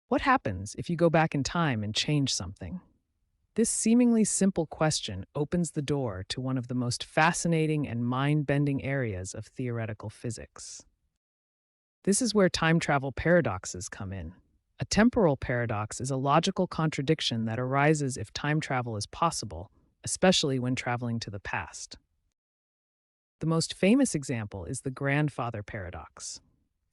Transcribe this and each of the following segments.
What happens if you go back in time and change something? This seemingly simple question opens the door to one of the most fascinating and mind bending areas of theoretical physics. This is where time travel paradoxes come in. A temporal paradox is a logical contradiction that arises if time travel is possible, especially when traveling to the past. The most famous example is the grandfather paradox.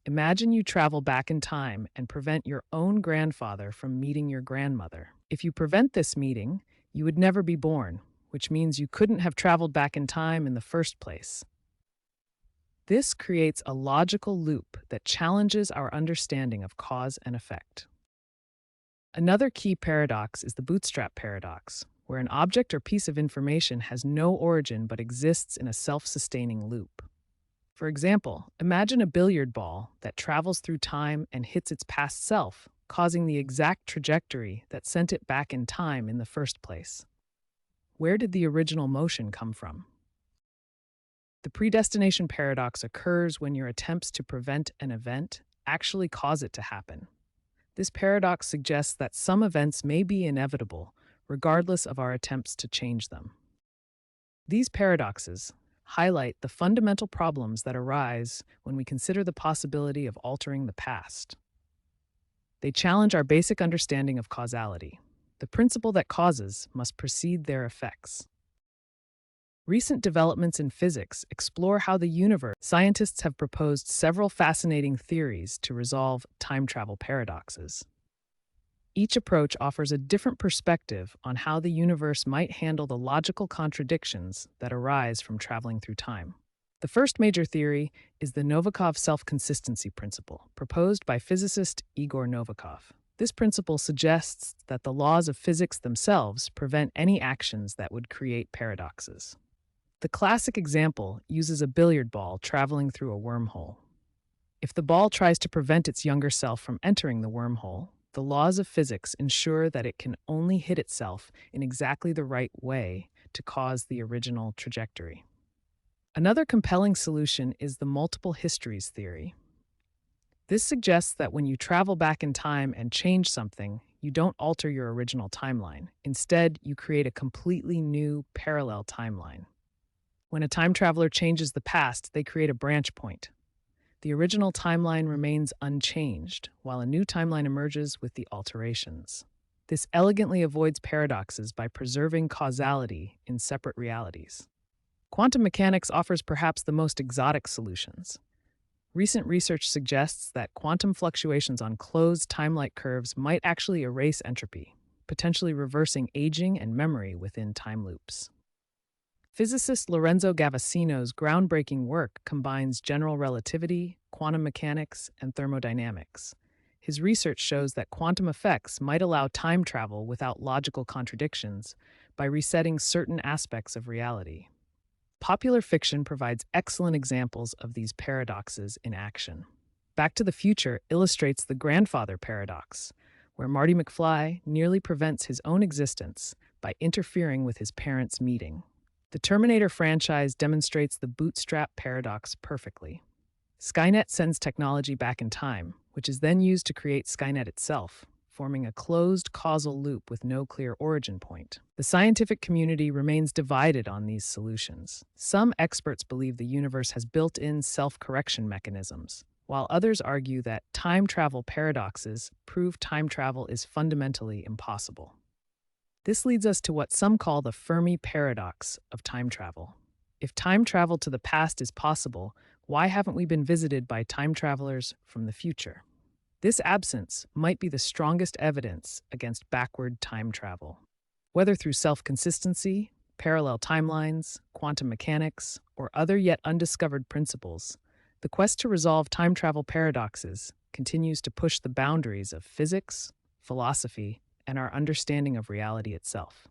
Imagine you travel back in time and prevent your own grandfather from meeting your grandmother. If you prevent this meeting, you would never be born, which means you couldn't have traveled back in time in the first place. This creates a logical loop that challenges our understanding of cause and effect. Another key paradox is the bootstrap paradox, where an object or piece of information has no origin but exists in a self-sustaining loop. For example, imagine a billiard ball that travels through time and hits its past self, causing the exact trajectory that sent it back in time in the first place. Where did the original motion come from? The predestination paradox occurs when your attempts to prevent an event actually cause it to happen. This paradox suggests that some events may be inevitable, regardless of our attempts to change them. These paradoxes highlight the fundamental problems that arise when we consider the possibility of altering the past. They challenge our basic understanding of causality, the principle that causes must precede their effects. Recent developments in physics explore how the universe. Scientists have proposed several fascinating theories to resolve time travel paradoxes. Each approach offers a different perspective on how the universe might handle the logical contradictions that arise from traveling through time. The first major theory is the Novikov self-consistency principle, proposed by physicist Igor Novikov. This principle suggests that the laws of physics themselves prevent any actions that would create paradoxes. The classic example uses a billiard ball traveling through a wormhole. If the ball tries to prevent its younger self from entering the wormhole, the laws of physics ensure that it can only hit itself in exactly the right way to cause the original trajectory. Another compelling solution is the multiple histories theory. This suggests that when you travel back in time and change something, you don't alter your original timeline. Instead, you create a completely new parallel timeline. When a time traveler changes the past, they create a branch point. The original timeline remains unchanged, while a new timeline emerges with the alterations. This elegantly avoids paradoxes by preserving causality in separate realities. Quantum mechanics offers perhaps the most exotic solutions. Recent research suggests that quantum fluctuations on closed time-like curves might actually erase entropy, potentially reversing aging and memory within time loops. Physicist Lorenzo Gavasino's groundbreaking work combines general relativity, quantum mechanics, and thermodynamics. His research shows that quantum effects might allow time travel without logical contradictions by resetting certain aspects of reality. Popular fiction provides excellent examples of these paradoxes in action. Back to the Future illustrates the grandfather paradox, where Marty McFly nearly prevents his own existence by interfering with his parents' meeting. The Terminator franchise demonstrates the bootstrap paradox perfectly. Skynet sends technology back in time, which is then used to create Skynet itself, forming a closed causal loop with no clear origin point. The scientific community remains divided on these solutions. Some experts believe the universe has built-in self-correction mechanisms, while others argue that time travel paradoxes prove time travel is fundamentally impossible. This leads us to what some call the Fermi paradox of time travel. If time travel to the past is possible, why haven't we been visited by time travelers from the future? This absence might be the strongest evidence against backward time travel. Whether through self-consistency, parallel timelines, quantum mechanics, or other yet undiscovered principles, the quest to resolve time travel paradoxes continues to push the boundaries of physics, philosophy, and our understanding of reality itself.